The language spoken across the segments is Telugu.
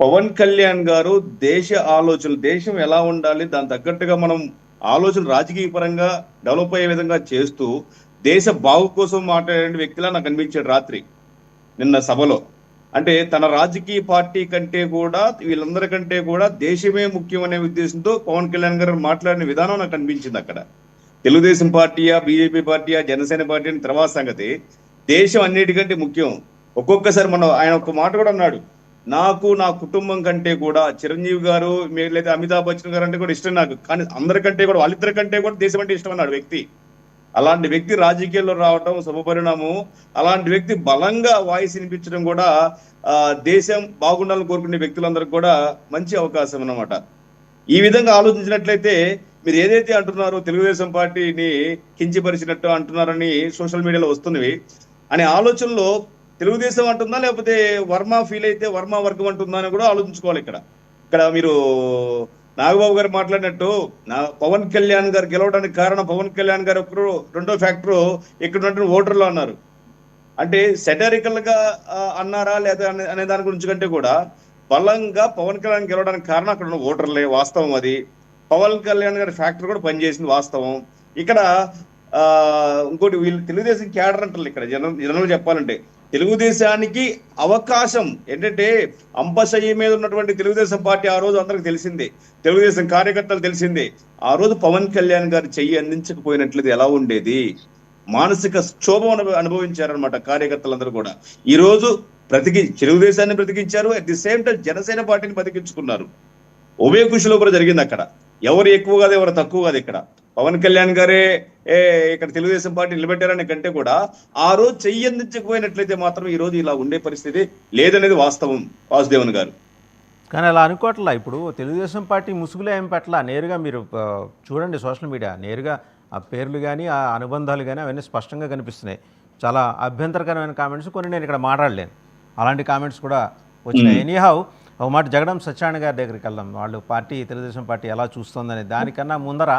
పవన్ కళ్యాణ్ గారు దేశ ఆలోచనలు, దేశం ఎలా ఉండాలి దాని తగ్గట్టుగా మనం ఆలోచన రాజకీయ పరంగా డెవలప్ అయ్యే విధంగా చేస్తూ దేశ బాగు కోసం మాట్లాడే వ్యక్తిలా నాకు అనిపించాడు రాత్రి నిన్న సభలో. అంటే తన రాజకీయ పార్టీ కంటే కూడా వీళ్ళందరికంటే కూడా దేశమే ముఖ్యం అనే ఉద్దేశంతో పవన్ కళ్యాణ్ గారు మాట్లాడిన విధానం నాకు అనిపించింది అక్కడ. తెలుగుదేశం పార్టీయా, బీజేపీ పార్టీయా, జనసేన పార్టీ అని తర్వాత సంగతి, దేశం అన్నిటికంటే ముఖ్యం. ఒక్కొక్కసారి మనం ఆయన ఒక మాట కూడా అన్నాడు, నాకు నా కుటుంబం కంటే కూడా చిరంజీవి గారు లేదా అమితాబ్ బచ్చన్ గారు అంటే కూడా ఇష్టం నాకు, కానీ అందరికంటే కూడా వాళ్ళిద్దరికంటే కూడా దేశం అంటే ఇష్టం అన్నాడు వ్యక్తి. అలాంటి వ్యక్తి రాజకీయాల్లో రావటం శుభపరిణామం. అలాంటి వ్యక్తి బలంగా వాయిస్ వినిపించడం కూడా దేశం బాగుండాలని కోరుకునే వ్యక్తులందరికీ కూడా మంచి అవకాశం అన్నమాట. ఈ విధంగా ఆలోచించినట్లయితే మీరు ఏదైతే అంటున్నారో తెలుగుదేశం పార్టీని కించపరిచినట్టు అంటున్నారని సోషల్ మీడియాలో వస్తున్నవి అనే ఆలోచనలో తెలుగుదేశం అంటుందా లేకపోతే వర్మ ఫీల్ అయితే వర్మ వర్గం అంటుందా అని కూడా ఆలోచించుకోవాలి. ఇక్కడ మీరు నాగబాబు గారు మాట్లాడినట్టు పవన్ కళ్యాణ్ గారు గెలవడానికి కారణం పవన్ కళ్యాణ్ గారు ఒకరు, రెండో ఫ్యాక్టరు ఇక్కడ ఉన్నటువంటి ఓటర్లు అన్నారు. అంటే సెటరికల్ గా అన్నారా లేదా అనే దాని గురించి కంటే కూడా బలంగా పవన్ కళ్యాణ్ గెలవడానికి కారణం అక్కడ ఉన్న ఓటర్లే, వాస్తవం అది. పవన్ కళ్యాణ్ గారి ఫ్యాక్టరీ కూడా పనిచేసింది, వాస్తవం. ఇక్కడ ఇంకోటి వీళ్ళు తెలుగుదేశం క్యాడర్ అంటారు. ఇక్కడ జనంలో చెప్పాలంటే తెలుగుదేశానికి అవకాశం ఏంటంటే అంపశయ్య మీద ఉన్నటువంటి తెలుగుదేశం పార్టీ ఆ రోజు అందరికి తెలిసిందే, తెలుగుదేశం కార్యకర్తలు తెలిసిందే. ఆ రోజు పవన్ కళ్యాణ్ గారు చెయ్యి అందించకపోయినట్లయితే ఎలా ఉండేది? మానసిక క్షోభం అనుభవించారనమాట కార్యకర్తలందరూ కూడా. ఈ రోజు తెలుగుదేశాన్ని బ్రతికించారు, at the same time Janasena పార్టీని బతికించుకున్నారు. ఉభయ కృషిలో కూడా జరిగింది. అక్కడ ఎవరు ఎక్కువ కాదు, ఎవరు తక్కువ కాదు. ఇక్కడ పవన్ కళ్యాణ్ గారే ఇక్కడ తెలుగుదేశం పార్టీ నిలబెట్టారనే కంటే కూడా ఆ రోజు చెయ్యి అందించకపోయినట్లయితే మాత్రం ఈ రోజు ఇలా ఉండే పరిస్థితి లేదనేది వాస్తవం వాసుదేవన్ గారు. కానీ అలా అనుకోవట్లా. ఇప్పుడు తెలుగుదేశం పార్టీ ముసుగులో ఏం పెట్టలా, నేరుగా మీరు చూడండి సోషల్ మీడియా, నేరుగా ఆ పేర్లు కానీ ఆ అనుబంధాలు కానీ అవన్నీ స్పష్టంగా కనిపిస్తున్నాయి. చాలా అభ్యంతరకరమైన కామెంట్స్ కొన్ని నేను ఇక్కడ మాట్లాడలేను, అలాంటి కామెంట్స్ కూడా వచ్చినాయి. ఎనీహౌ ఒక మాట జగడం సత్యనారాయణ గారి దగ్గరికి వెళ్దాం. వాళ్ళు తెలుగుదేశం పార్టీ ఎలా చూస్తుందని. దానికన్నా ముందర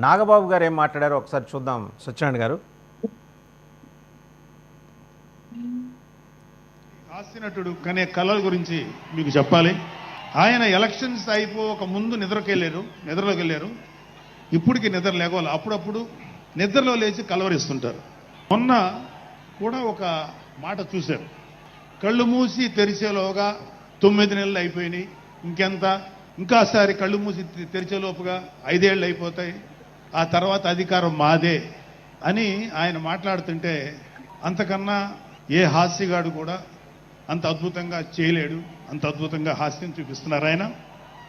నాగబాబు గారు ఏం మాట్లాడారో ఒకసారి చూద్దాం. సత్యనారాయణ గారు. హాస్యనటుడు కనే కళల గురించి మీకు చెప్పాలి. ఆయన ఎలక్షన్స్ అయిపోక ముందు నిద్రలోకి వెళ్ళారు. ఇప్పటికి నిద్ర లేవాలి. అప్పుడప్పుడు నిద్రలో లేచి కలవరిస్తుంటారు. మొన్న కూడా ఒక మాట చూశారు, కళ్ళు మూసి తెరిచేలోగా 9 నెలలు అయిపోయినాయి, ఇంకాసారి కళ్ళు మూసి తెరిచేలోపుగా 5 ఏళ్ళు అయిపోతాయి, ఆ తర్వాత అధికారం మాదే అని ఆయన మాట్లాడుతుంటే అంతకన్నా ఏ హాస్యగాడు కూడా అంత అద్భుతంగా చేయలేడు, అంత అద్భుతంగా హాస్యం చూపిస్తున్నారు ఆయన.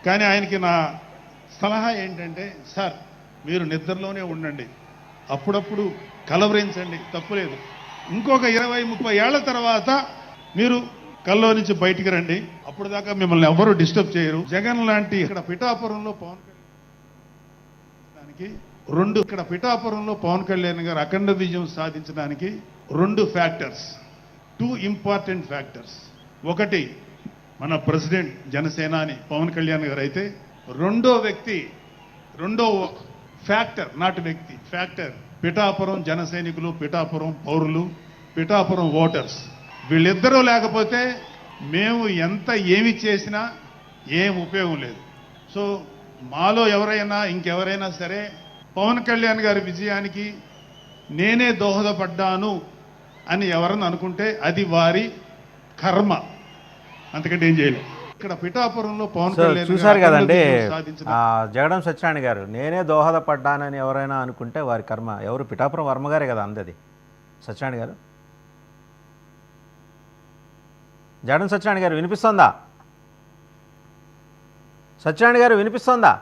కానీ ఆయనకి నా సలహా ఏంటంటే, సార్ మీరు నిద్రలోనే ఉండండి, అప్పుడప్పుడు కలవరించండి, తప్పులేదు. ఇంకొక 20-30 ఏళ్ల తర్వాత మీరు కల్లో నుంచి బయటికి రండి, అప్పుడు దాకా మిమ్మల్ని ఎవరు డిస్టర్బ్ చేయరు. జగన్ లాంటి ఇక్కడ పిఠాపురంలో పవన్ కళ్యాణ్ గారు అఖండ విజయం సాధించడానికి 2 ఇంపార్టెంట్ ఫ్యాక్టర్స్. ఒకటి మన ప్రెసిడెంట్ జనసేనాని పవన్ కళ్యాణ్ గారు అయితే, రెండో ఫ్యాక్టర్ పిఠాపురం జన సైనికులు, పిఠాపురం పౌరులు, పిఠాపురం ఓటర్స్. వీళ్ళిద్దరూ లేకపోతే మేము ఏమి చేసినా ఏం ఉపయోగం లేదు. సో మాలో ఇంకెవరైనా సరే పవన్ కళ్యాణ్ గారి విజయానికి నేనే దోహదపడ్డాను అని ఎవరన్నా అనుకుంటే అది వారి కర్మ, అంతకంటే ఏం చేయలేదు. ఇక్కడ పిఠాపురంలో పవన్ కళ్యాణ్ చూశారు కదండి జగడం సత్యనారాయణ గారు, నేనే దోహదపడ్డానని ఎవరైనా అనుకుంటే వారి కర్మ. ఎవరు? పిఠాపురం వర్మ గారే కదా అందది. సత్యనారాయణ గారు, జగడం సత్యనారాయణ గారు వినిపిస్తోందా? సత్యనారాయణ గారు వినిపిస్తోందా?